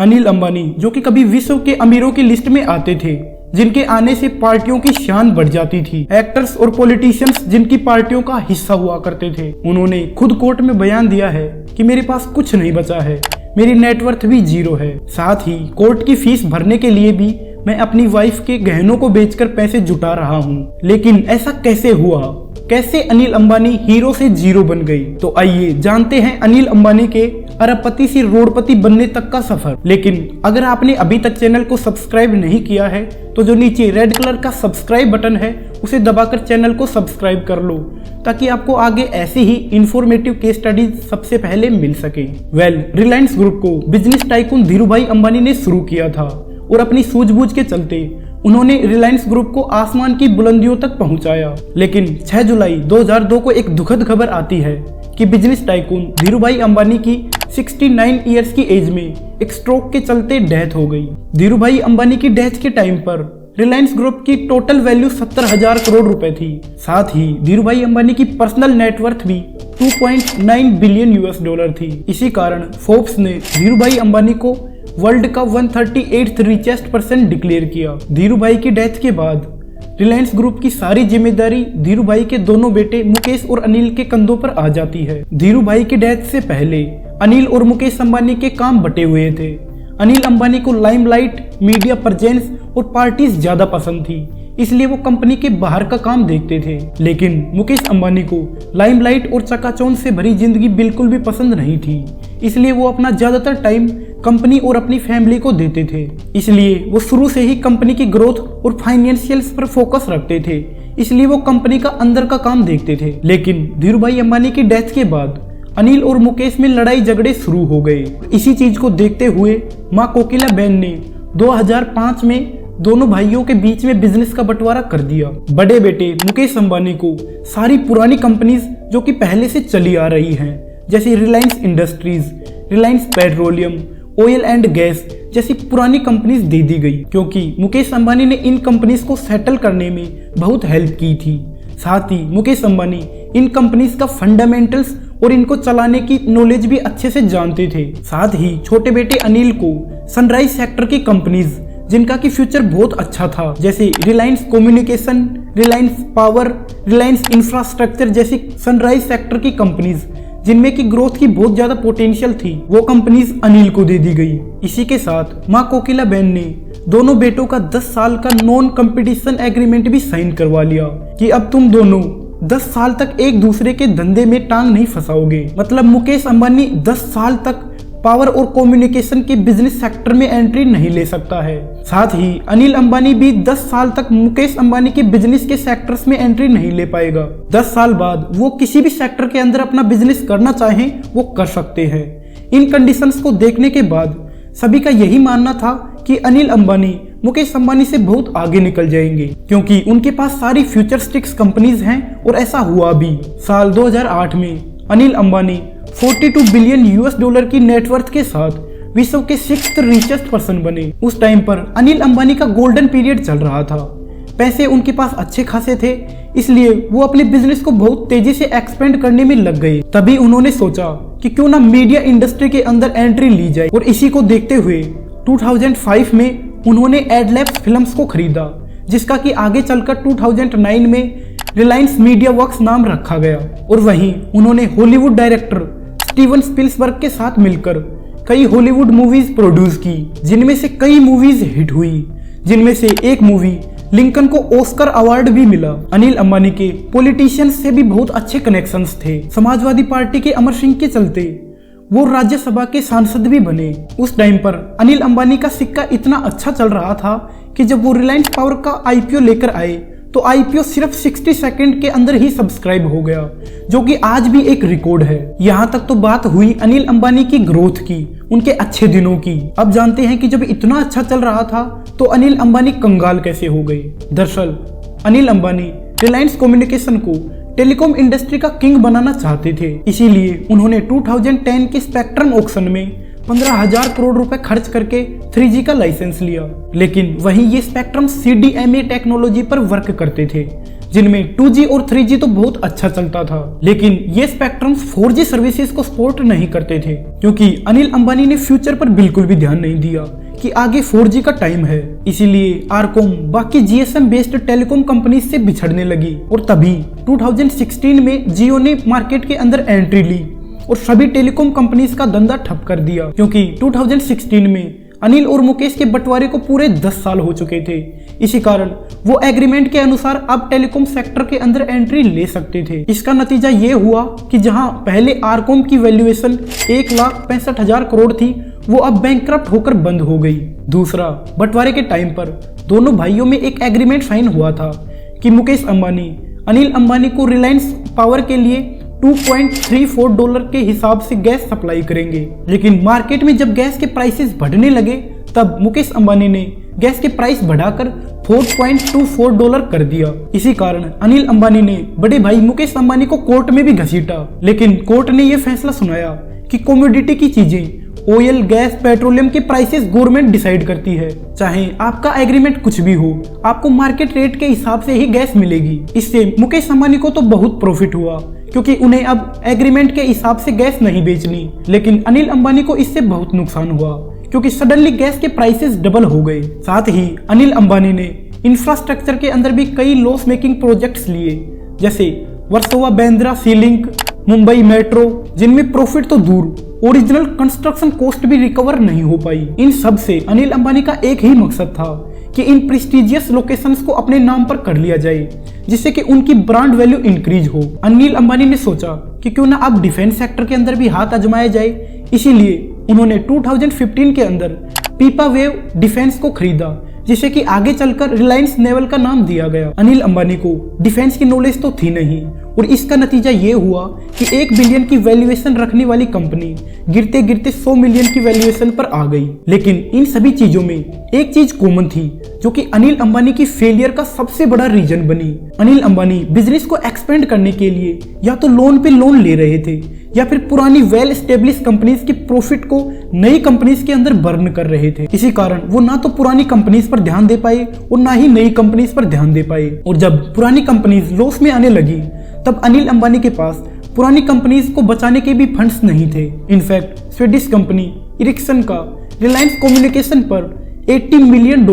अनिल अंबानी, जो कि कभी विश्व के अमीरों की लिस्ट में आते थे, जिनके आने से पार्टियों की शान बढ़ जाती थी, एक्टर्स और पॉलिटिशियंस जिनकी पार्टियों का हिस्सा हुआ करते थे, उन्होंने खुद कोर्ट में बयान दिया है कि मेरे पास कुछ नहीं बचा है, मेरी नेटवर्थ भी 0 है। साथ ही कोर्ट की फीस भरने के लिए भी मैं अपनी वाइफ के गहनों को बेचकर पैसे जुटा रहा हूँ। लेकिन ऐसा कैसे हुआ? कैसे अनिल अंबानी हीरो से 0 बन गई? तो आइए जानते हैं अनिल अंबानी के अरबपति से रोडपति बनने तक का सफर। लेकिन अगर आपने अभी तक चैनल को सब्सक्राइब नहीं किया है तो जो नीचे रेड कलर का सब्सक्राइब बटन है उसे दबाकर चैनल को सब्सक्राइब कर लो, ताकि आपको आगे ऐसे ही इंफॉर्मेटिव केस स्टडीज सबसे पहले मिल सके। रिलायंस ग्रुप को बिजनेस टाइकून धीरूभाई अंबानी ने शुरू किया था और अपनी सूझबूझ के चलते उन्होंने रिलायंस ग्रुप को आसमान की बुलंदियों तक पहुंचाया। लेकिन 6 जुलाई 2002 को एक दुखद खबर आती है कि बिजनेस टाइकून धीरूभाई अंबानी की 69 इयर्स की एज में एक स्ट्रोक के चलते डेथ हो गई। धीरूभाई अंबानी की डेथ के टाइम पर रिलायंस ग्रुप की टोटल वैल्यू 70,000 करोड़ रुपए थी। साथ ही धीरूभाई अंबानी की पर्सनल नेटवर्थ भी 2.9 बिलियन US$ थी। इसी कारण फोर्ब्स ने धीरूभाई अंबानी को वर्ल्ड का 138th रिचेस्ट पर्सन डिक्लेयर किया। धीरूभाई की डेथ के बाद रिलायंस ग्रुप की सारी जिम्मेदारी धीरूभाई के दोनों बेटे मुकेश और अनिल के कंधों पर आ जाती है। धीरूभाई की डेथ से पहले अनिल और मुकेश अंबानी के काम बटे हुए थे। अनिल अंबानी को लाइमलाइट, मीडिया प्रेजेंस और पार्टीज ज्यादा पसंद थी, इसलिए वो कंपनी के बाहर का काम देखते थे। लेकिन मुकेश अंबानी को लाइमलाइट और चकाचौंध से भरी जिंदगी बिल्कुल भी पसंद नहीं थी, इसलिए वो अपना ज्यादातर टाइम कंपनी और अपनी फैमिली को देते थे। इसलिए वो शुरू से ही कंपनी की ग्रोथ और फाइनेंशियल्स पर फोकस रखते थे, इसलिए वो कंपनी का अंदर का काम देखते थे। लेकिन धीरूभाई अंबानी की डेथ के बाद अनिल और मुकेश में लड़ाई झगड़े शुरू हो गए। इसी चीज को देखते हुए मां कोकिलाबेन ने 2005 में दोनों भाइयों के बीच में बिजनेस का बंटवारा कर दिया। बड़े बेटे मुकेश अंबानी को सारी पुरानी कंपनीज जो कि पहले से चली आ रही हैं, जैसे Reliance industries, Reliance petroleum, oil and gas जैसी पुरानी कंपनीज दे दी गई, क्योंकि मुकेश अंबानी ने इन कंपनीज को सेटल करने में बहुत हेल्प की थी। साथ ही मुकेश अंबानी इन कंपनीज का फंडामेंटल्स और इनको चलाने की नॉलेज भी अच्छे से जानते थे। साथ ही छोटे बेटे अनिल को सनराइज सेक्टर की कंपनीज जिनका की फ्यूचर बहुत अच्छा था, जैसे Reliance communication, Reliance power, Reliance infrastructure जैसी सनराइज सेक्टर की कंपनीज जिनमें की ग्रोथ की बहुत ज्यादा पोटेंशियल थी, वो कंपनीज अनिल को दे दी गई। इसी के साथ मां कोकिलाबेन ने दोनों बेटों का 10 साल का नॉन कंपटीशन एग्रीमेंट भी साइन करवा लिया कि अब तुम दोनों 10 साल तक एक दूसरे के धंधे में टांग नहीं फंसाओगे। मतलब मुकेश अंबानी 10 साल तक पावर और कम्युनिकेशन के बिजनेस सेक्टर में एंट्री नहीं ले सकता है। साथ ही अनिल अंबानी भी 10 साल तक मुकेश अंबानी के बिजनेस के सेक्टर्स में एंट्री नहीं ले पाएगा। 10 साल बाद वो किसी भी सेक्टर के अंदर अपना बिजनेस करना चाहें वो कर सकते हैं। इन कंडीशंस को देखने के बाद सभी का यही मानना था कि अनिल अंबानी मुकेश अंबानी से बहुत आगे निकल जाएंगे, क्योंकि उनके पास सारी फ्यूचरिस्टिक्स कंपनीज हैं और ऐसा हुआ भी। साल 2008 में अनिल अंबानी 42 बिलियन US$ की नेटवर्थ के साथ विश्व के 6th रिचेस्ट पर्सन बने। उस टाइम पर अनिल अंबानी का गोल्डन पीरियड चल रहा था, पैसे उनके पास अच्छे खासे थे, इसलिए वो अपने बिजनेस को बहुत तेजी से एक्सपेंड करने में लग गए। तभी उन्होंने सोचा कि क्यों ना मीडिया इंडस्ट्री के अंदर एंट्री ली जाए, और इसी को देखते हुए 2005 में उन्होंने एडलैब्स फिल्म्स को खरीदा, जिसका कि आगे चलकर 2009 में रिलायंस मीडिया वर्क्स नाम रखा गया। और वहीं उन्होंने हॉलीवुड डायरेक्टर स्टीवन स्पिलबर्ग के साथ मिलकर कई हॉलीवुड मूवीज प्रोड्यूस की, जिनमें से कई मूवीज हिट हुई, जिनमें से एक मूवी लिंकन को ऑस्कर अवार्ड भी मिला। अनिल अंबानी के पॉलिटिशियंस से भी बहुत अच्छे कनेक्शंस थे। समाजवादी पार्टी के अमर सिंह के चलते वो राज्यसभा के सांसद भी बने। उस टाइम पर अनिल अंबानी का सिक्का इतना अच्छा चल रहा था कि जब वो रिलायंस पावर का IPO लेकर आए तो IPO सिर्फ 60 सेकंड के अंदर ही सब्सक्राइब हो गया, जो कि आज भी एक रिकॉर्ड है। यहाँ तक तो बात हुई अनिल अंबानी की ग्रोथ की, उनके अच्छे दिनों की। अब जानते हैं कि जब इतना अच्छा चल रहा था तो अनिल अंबानी कंगाल कैसे हो गए। दरअसल अनिल अंबानी रिलायंस कम्युनिकेशन को टेलीकॉम इंडस्ट्री का किंग बनाना चाहते थे, इसीलिए उन्होंने 2010 के स्पेक्ट्रम ऑक्शन में 15,000 करोड़ रुपए खर्च करके 3G का लाइसेंस लिया। लेकिन वहीं ये स्पेक्ट्रम CDMA टेक्नोलॉजी पर वर्क करते थे, जिनमें 2G और 3G तो बहुत अच्छा चलता था, लेकिन ये स्पेक्ट्रम्स 4G सर्विसेज को सपोर्ट नहीं करते थे, क्योंकि अनिल अंबानी ने फ्यूचर पर बिल्कुल भी ध्यान नहीं दिया कि आगे 4G का टाइम है। इसीलिए आरकॉम बाकी GSM बेस्ड टेलीकॉम कंपनीज से बिछड़ने लगी और तभी 2016 में जियो ने मार्केट के अंदर एंट्री ली और सभी टेलीकॉम कंपनीज का धंधा ठप कर दिया, क्योंकि 2016 में अनिल और मुकेश के बंटवारे को पूरे 10 साल हो चुके थे। इसी कारण वो एग्रीमेंट के अनुसार अब टेलीकॉम सेक्टर के अंदर एंट्री ले सकते थे। इसका नतीजा ये हुआ कि जहां पहले आरकॉम की वैल्यूएशन 1,65,000 करोड़ थी, वो अब बैंकक्रप्ट होकर बंद हो गई। दूसरा, बंटवारे के टाइम पर दोनों भाइयों में एक एग्रीमेंट साइन हुआ था कि मुकेश अंबानी अनिल अंबानी को रिलायंस पावर के लिए $2.34 के हिसाब से गैस सप्लाई करेंगे। लेकिन मार्केट में जब गैस के प्राइसेस बढ़ने लगे, तब मुकेश अंबानी ने गैस के प्राइस बढ़ाकर $4.24 कर दिया। इसी कारण अनिल अंबानी ने बड़े भाई मुकेश अंबानी को कोर्ट में भी घसीटा, लेकिन कोर्ट ने यह फैसला सुनाया कि कमोडिटी की चीजें ऑयल, गैस, पेट्रोलियम के प्राइसेस गवर्नमेंट डिसाइड करती है। चाहे आपका एग्रीमेंट कुछ भी हो, आपको मार्केट रेट के हिसाब से ही गैस मिलेगी। इससे मुकेश अंबानी को तो बहुत प्रॉफिट हुआ, क्योंकि उन्हें अब एग्रीमेंट के हिसाब से गैस नहीं बेचनी। लेकिन अनिल अंबानी को इससे बहुत नुकसान हुआ, क्योंकि सडनली गैस के प्राइसेस डबल हो गए। साथ ही अनिल अंबानी ने इंफ्रास्ट्रक्चर के अंदर भी कई लॉस मेकिंग प्रोजेक्ट्स लिए, जैसे वर्सोवा बांद्रा सी लिंक, मुंबई मेट्रो, जिनमें प्रॉफिट तो दूर, ओरिजिनल कंस्ट्रक्शन कॉस्ट भी रिकवर नहीं हो पाई। इन सब से अनिल अंबानी का एक ही मकसद था कि इन प्रेस्टिजियस लोकेशंस को अपने नाम पर कर लिया जाए, जिससे कि उनकी ब्रांड वैल्यू इंक्रीज हो। अनिल अंबानी ने सोचा कि क्यों ना अब डिफेंस सेक्टर के अंदर भी हाथ आजमाया जाए। इसीलिए उन्होंने 2015 के अंदर पीपा वेव डिफेंस को खरीदा, जिसे कि आगे चलकर रिलायंस नेवल का नाम दिया गया। अनिल अंबानी को डिफेंस की नॉलेज तो थी नहीं, और इसका नतीजा ये हुआ कि 1 बिलियन की वैल्यूएशन रखने वाली कंपनी गिरते गिरते 100 मिलियन की वैल्यूएशन पर आ गई। लेकिन इन सभी चीजों में एक चीज कॉमन थी, जो कि अनिल अंबानी की फेलियर का सबसे बड़ा रीजन बनी। अनिल अंबानी बिजनेस को एक्सपेंड करने के लिए या तो लोन पे लोन ले रहे थे, या फिर पुरानी वेल एस्टेब्लिश कंपनीज की प्रॉफिट को नई कंपनीज के अंदर बर्न कर रहे थे। इसी कारण वो ना तो पुरानी कंपनीज पर ध्यान दे पाए और ना ही नई कंपनीज पर ध्यान दे पाए। और जब पुरानी कंपनीज लॉस में आने लगी, तब अनिल अंबानी के पास पुरानी कंपनीज को बचाने के भी फंड्स नहीं थे। इनफैक्ट स्वीडिश कंपनी इरिक्सन का रिलायंस कम्युनिकेशन पर $80 मिलियन,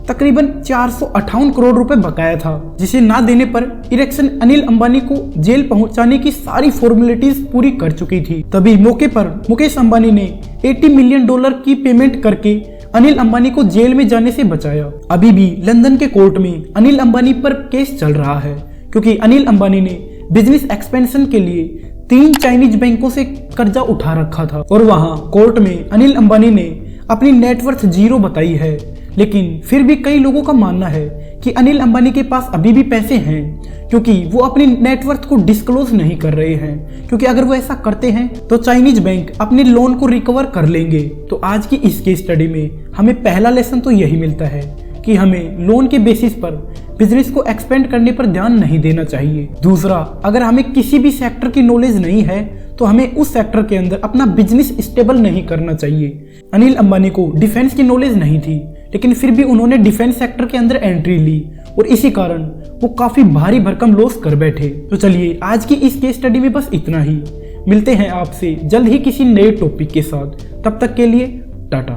तकरीबन 458 करोड़ रुपए बकाया था, जिसे ना देने पर इरिक्सन अनिल अंबानी को जेल पहुंचाने की सारी फॉर्मेलिटीज पूरी कर चुकी थी। तभी मौके पर मुकेश अंबानी ने $80 मिलियन की पेमेंट करके अनिल अंबानी को जेल में जाने से बचाया। अभी भी लंदन के कोर्ट में अनिल अंबानी पर केस चल रहा है, क्योंकि अनिल अंबानी ने बिजनेस एक्सपेंशन के लिए 3 चाइनीज बैंकों से कर्जा उठा रखा था, और वहां कोर्ट में अनिल अंबानी ने अपनी नेटवर्थ 0 बताई है। लेकिन फिर भी कई लोगों का मानना है कि अनिल अंबानी के पास अभी भी पैसे हैं, क्योंकि वो अपनी नेटवर्थ को डिस्क्लोज नहीं कर रहे हैं, क्योंकि अगर वो ऐसा करते हैं तो चाइनीज बैंक अपने लोन को रिकवर कर लेंगे। तो आज की इस केस स्टडी में हमें पहला लेसन तो यही मिलता है कि हमें लोन के बेसिस पर बिजनेस को एक्सपेंड करने पर ध्यान नहीं देना चाहिए। दूसरा, अगर हमें किसी भी सेक्टर की नॉलेज नहीं है तो हमें उस सेक्टर के अंदर अपना बिजनेस स्टेबल नहीं करना चाहिए। अनिल अंबानी को डिफेंस की नॉलेज नहीं थी, लेकिन फिर भी उन्होंने डिफेंस सेक्टर के अंदर एंट्री ली, और इसी कारण वो काफी भारी भरकम लॉस कर बैठे। तो चलिए आज की इस केस स्टडी में बस इतना ही। मिलते हैं आपसे जल्द ही किसी नए टॉपिक के साथ। तब तक के लिए टाटा।